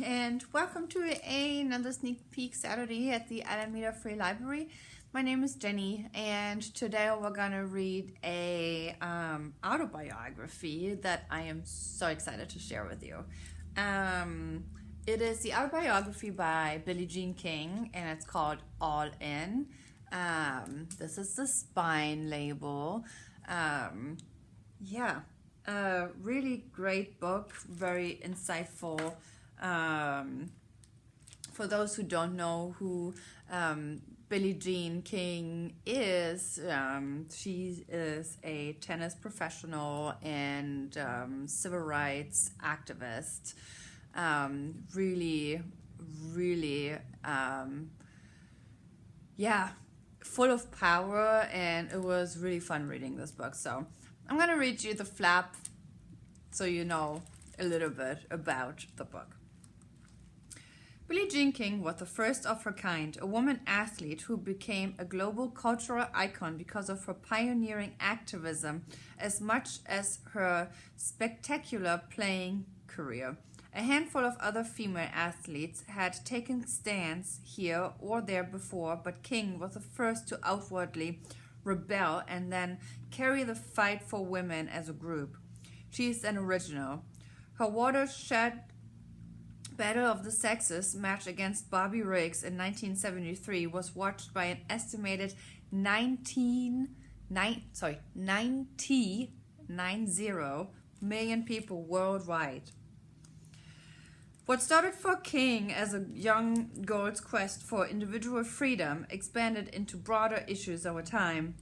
and welcome to another sneak peek Saturday at the Alameda Free Library. My name is Jenny, and today we're gonna read a autobiography that I am so excited to share with you. It is the autobiography by Billie Jean King, and it's called All In. This is the spine label. Really great book, very insightful. For those who don't know who Billie Jean King is, she is a tennis professional and civil rights activist. Really, full of power, and it was really fun reading this book. So I'm gonna read you the flap so you know a little bit about the book. Billie Jean King was the first of her kind, a woman athlete who became a global cultural icon because of her pioneering activism as much as her spectacular playing career. A handful of other female athletes had taken stands here or there before, but King was the first to outwardly rebel and then carry the fight for women as a group. She is an original. Her watershed Battle of the Sexes match against Bobby Riggs in 1973 was watched by an estimated 90 million people worldwide. What started for King as a young girl's quest for individual freedom expanded into broader issues over time.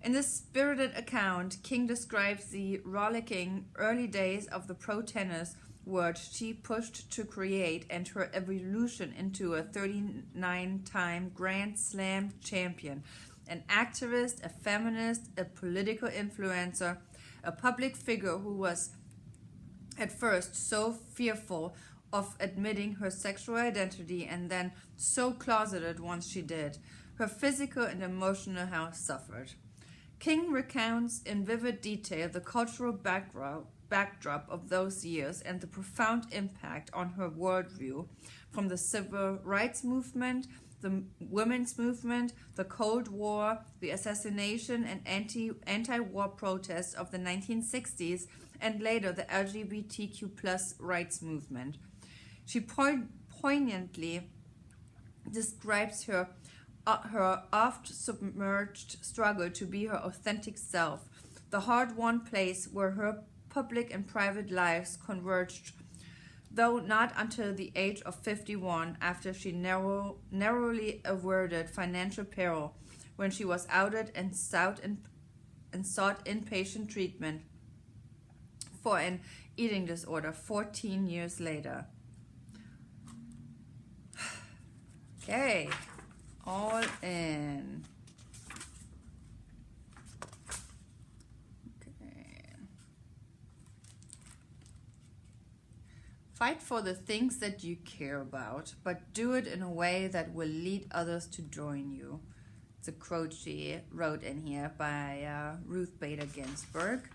In this spirited account, King describes the rollicking early days of the pro tennis world she pushed to create and her evolution into a 39-time Grand Slam champion, an activist, a feminist, a political influencer, a public figure who was at first so fearful of admitting her sexual identity and then so closeted once she did. Her physical and emotional health suffered. King recounts in vivid detail the cultural backdrop of those years and the profound impact on her worldview, from the civil rights movement, the women's movement, the Cold War, the assassination and anti-war protests of the 1960s, and later the LGBTQ+ rights movement. She poignantly describes her oft-submerged struggle to be her authentic self, the hard-won place where her public and private lives converged, though not until the age of 51, after she narrowly avoided financial peril when she was outed and sought inpatient treatment for an eating disorder 14 years later. Okay, All In. Fight for the things that you care about, but do it in a way that will lead others to join you. It's a quote she wrote in here by Ruth Bader Ginsburg.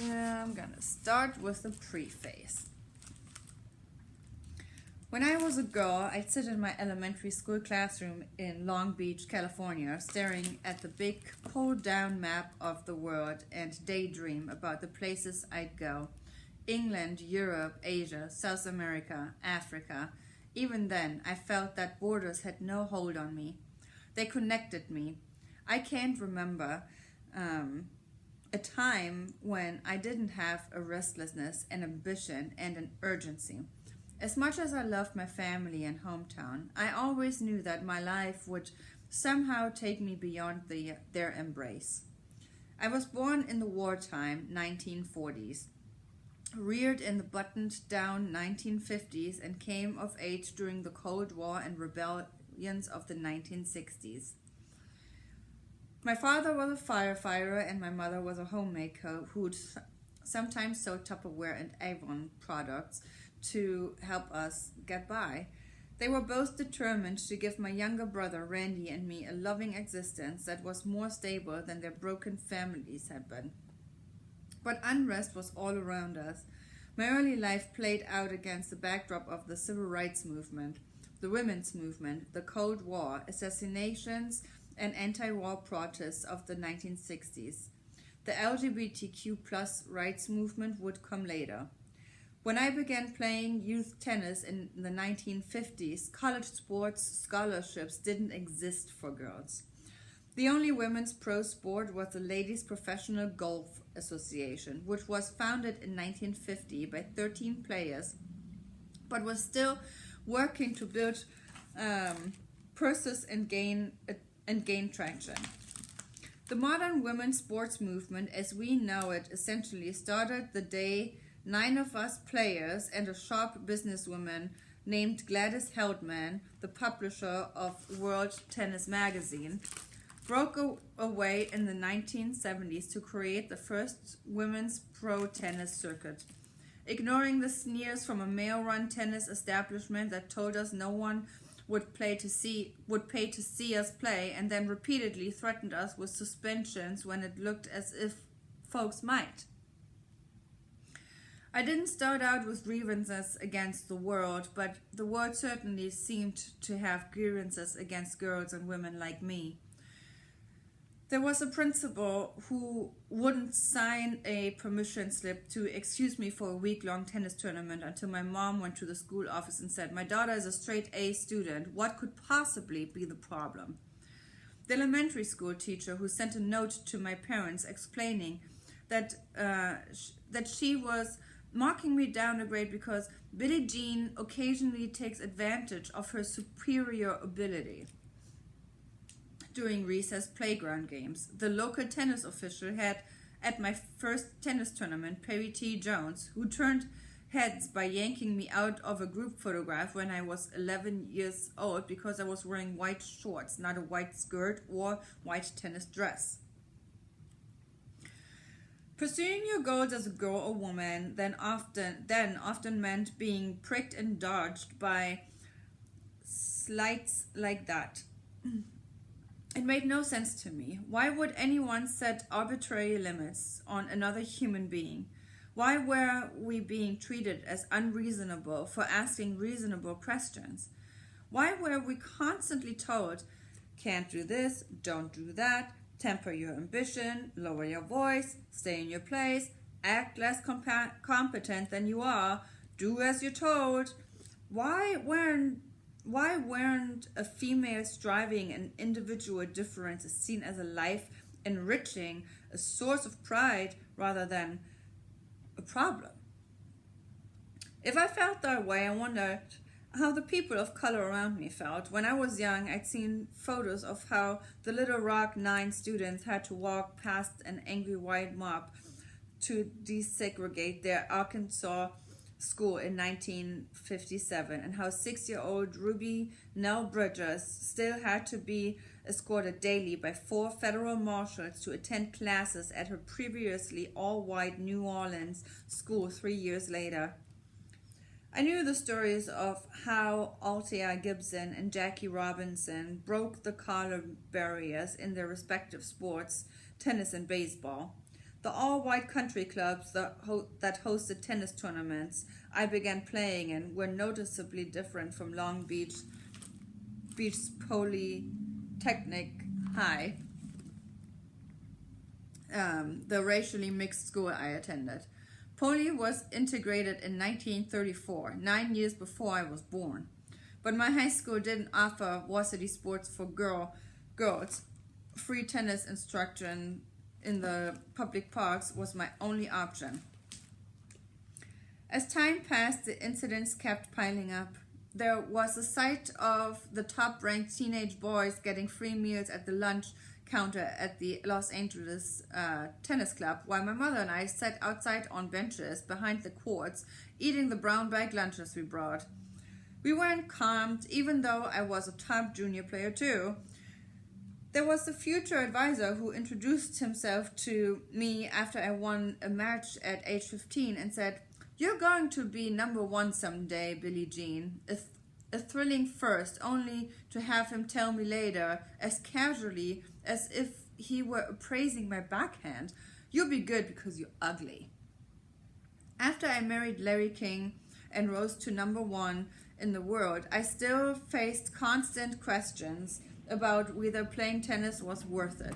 I'm gonna start with the preface. When I was a girl, I'd sit in my elementary school classroom in Long Beach, California, staring at the big pulled-down map of the world and daydream about the places I'd go. England, Europe, Asia, South America, Africa. Even then, I felt that borders had no hold on me. They connected me. I can't remember a time when I didn't have a restlessness, an ambition, and an urgency. As much as I loved my family and hometown, I always knew that my life would somehow take me beyond their embrace. I was born in the wartime 1940s, reared in the buttoned-down 1950s, and came of age during the Cold War and rebellions of the 1960s. My father was a firefighter and my mother was a homemaker who'd sometimes sewed Tupperware and Avon products to help us get by. They were both determined to give my younger brother Randy and me a loving existence that was more stable than their broken families had been. But unrest was all around us. My early life played out against the backdrop of the civil rights movement, the women's movement, the Cold War, assassinations, and anti-war protests of the 1960s. The LGBTQ plus rights movement would come later. When I began playing youth tennis in the 1950s, college sports scholarships didn't exist for girls. The only women's pro sport was the Ladies Professional Golf Association, which was founded in 1950 by 13 players, but was still working to build purses and gain traction. The modern women's sports movement, as we know it, essentially started the day 9 of us players and a sharp businesswoman named Gladys Heldman, the publisher of World Tennis Magazine, broke away in the 1970s to create the first women's pro tennis circuit. Ignoring the sneers from a male-run tennis establishment that told us no one would pay to see us play, and then repeatedly threatened us with suspensions when it looked as if folks might. I didn't start out with grievances against the world, but the world certainly seemed to have grievances against girls and women like me. There was a principal who wouldn't sign a permission slip to excuse me for a week-long tennis tournament until my mom went to the school office and said, "My daughter is a straight A student. What could possibly be the problem?" The elementary school teacher who sent a note to my parents explaining that she was marking me down a grade because Billie Jean occasionally takes advantage of her superior ability. During recess playground games, the local tennis official had, at my first tennis tournament, Perry T. Jones, who turned heads by yanking me out of a group photograph when I was 11 years old because I was wearing white shorts, not a white skirt or white tennis dress. Pursuing your goals as a girl or woman then often meant being pricked and dodged by slights like that. It made no sense to me. Why would anyone set arbitrary limits on another human being? Why were we being treated as unreasonable for asking reasonable questions? Why were we constantly told, can't do this, don't do that, temper your ambition, lower your voice, stay in your place, act less competent than you are, do as you're told? Why weren't a female striving an individual difference is seen as a life enriching, a source of pride rather than a problem? If I felt that way, I wondered how the people of color around me felt. When I was young, I'd seen photos of how the Little Rock 9 students had to walk past an angry white mob to desegregate their Arkansas school in 1957, and how 6-year-old Ruby Nell Bridges still had to be escorted daily by 4 federal marshals to attend classes at her previously all-white New Orleans school 3 years later. I knew the stories of how Althea Gibson and Jackie Robinson broke the color barriers in their respective sports, tennis and baseball. The all-white country clubs that hosted tennis tournaments I began playing in were noticeably different from Long Beach Polytechnic High, the racially mixed school I attended. Poly was integrated in 1934, 9 years before I was born. But my high school didn't offer varsity sports for girls. Free tennis instruction in the public parks was my only option. As time passed, the incidents kept piling up. There was a sight of the top-ranked teenage boys getting free meals at the lunch counter at the Los Angeles Tennis Club, while my mother and I sat outside on benches behind the courts, eating the brown bag lunches we brought. We weren't calmed, even though I was a top junior player too. There was the future advisor who introduced himself to me after I won a match at age 15 and said, "You're going to be number 1 someday, Billie Jean." A thrilling first, only to have him tell me later, as casually as if he were appraising my backhand, You'll be good because you're ugly. After I married Larry King and rose to number one in the world, I still faced constant questions about whether playing tennis was worth it.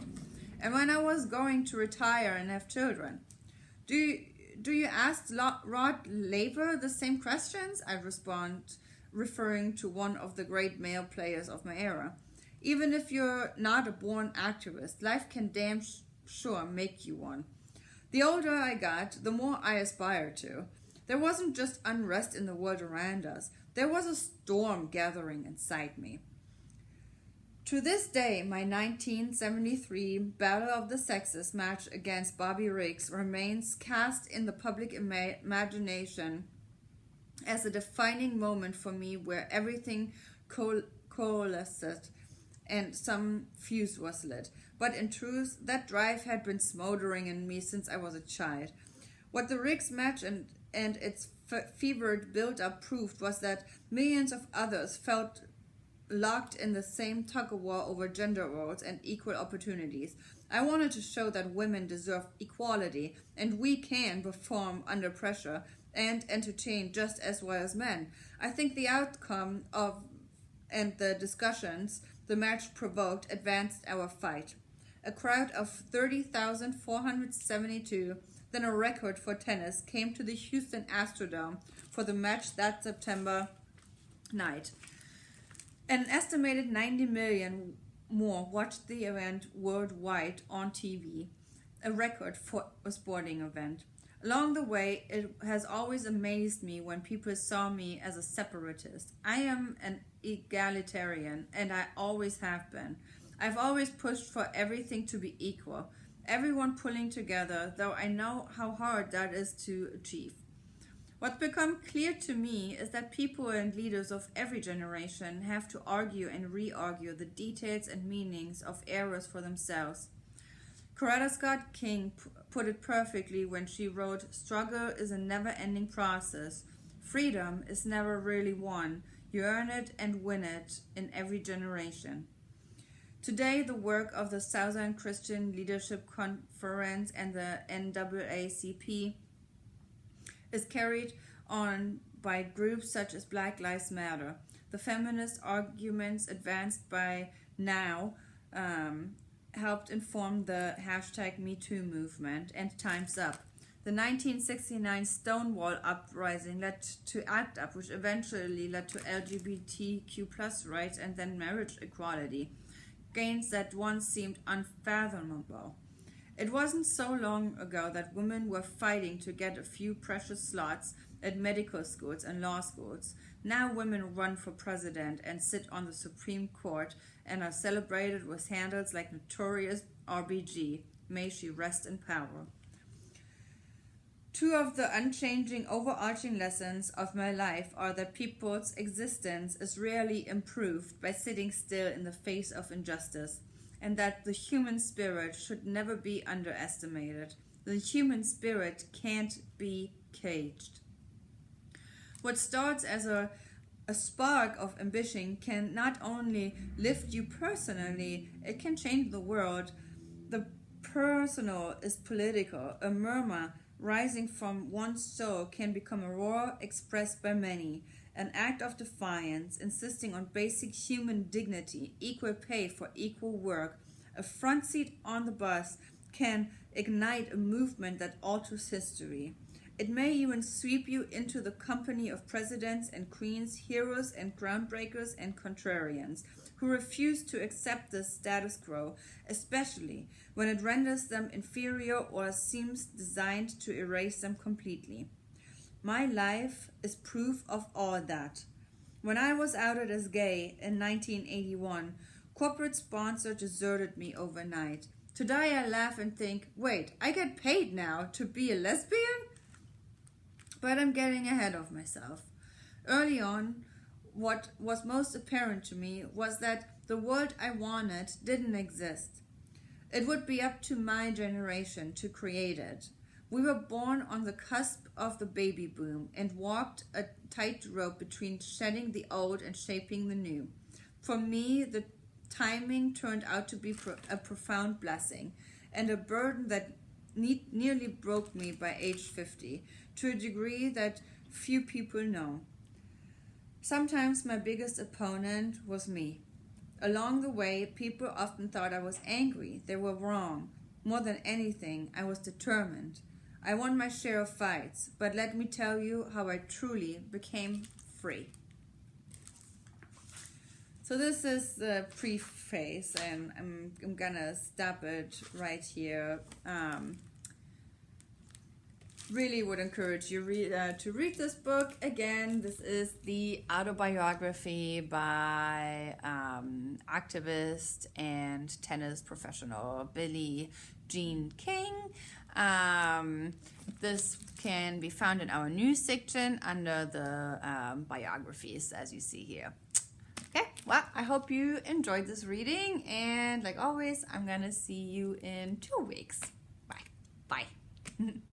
And when I was going to retire and have children, do you ask Rod Laver the same questions? I'd respond, referring to one of the great male players of my era. Even if you're not a born activist, life can damn sure make you one. The older I got, the more I aspired to. There wasn't just unrest in the world around us. There was a storm gathering inside me. To this day, my 1973 Battle of the Sexes match against Bobby Riggs remains cast in the public imagination as a defining moment for me where everything coalesced and some fuse was lit. But in truth, that drive had been smoldering in me since I was a child. What the Riggs match and its fevered build-up proved was that millions of others felt locked in the same tug-of-war over gender roles and equal opportunities. I wanted to show that women deserve equality, and we can perform under pressure and entertain just as well as men. I think the outcome of and the discussions the match provoked advanced our fight. A crowd of 30,472, then a record for tennis, came to the Houston Astrodome for the match that September night. An estimated 90 million more watched the event worldwide on TV, a record for a sporting event. Along the way, it has always amazed me when people saw me as a separatist. I am an egalitarian, and I always have been. I've always pushed for everything to be equal, everyone pulling together, though I know how hard that is to achieve. What's become clear to me is that people and leaders of every generation have to argue and re-argue the details and meanings of eras for themselves. Coretta Scott King put it perfectly when she wrote, "Struggle is a never-ending process. Freedom is never really won. You earn it and win it in every generation." Today, the work of the Southern Christian Leadership Conference and the NAACP is carried on by groups such as Black Lives Matter. The feminist arguments advanced by NOW helped inform the hashtag MeToo movement and Time's Up. The 1969 Stonewall Uprising led to ACT UP, which eventually led to LGBTQ+ rights and then marriage equality, gains that once seemed unfathomable. It wasn't so long ago that women were fighting to get a few precious slots at medical schools and law schools. Now women run for president and sit on the Supreme Court and are celebrated with handles like Notorious RBG. May she rest in power. Two of the unchanging, overarching lessons of my life are that people's existence is rarely improved by sitting still in the face of injustice, and that the human spirit should never be underestimated. The human spirit can't be caged. What starts as a spark of ambition can not only lift you personally, it can change the world. The personal is political. A murmur rising from one's soul can become a roar expressed by many, an act of defiance, insisting on basic human dignity, equal pay for equal work. A front seat on the bus can ignite a movement that alters history. It may even sweep you into the company of presidents and queens, heroes and groundbreakers and contrarians, who refuse to accept the status quo, especially when it renders them inferior or seems designed to erase them completely. My life is proof of all that. When I was outed as gay in 1981, corporate sponsor deserted me overnight. Today I laugh and think, wait, I get paid now to be a lesbian? But I'm getting ahead of myself. Early on, what was most apparent to me was that the world I wanted didn't exist. It would be up to my generation to create it. We were born on the cusp of the baby boom and walked a tightrope between shedding the old and shaping the new. For me, the timing turned out to be a profound blessing and a burden that nearly broke me by age 50 to a degree that few people know. Sometimes my biggest opponent was me. Along the way, people often thought I was angry. They were wrong. More than anything, I was determined. I won my share of fights, but let me tell you how I truly became free. So this is the preface, and I'm gonna stop it right here. Really would encourage you to read this book. Again, this is the autobiography by activist and tennis professional Billie Jean King. This can be found in our news section under the biographies, as you see here. Okay, well, I hope you enjoyed this reading, and like always, I'm gonna see you in 2 weeks. Bye. Bye.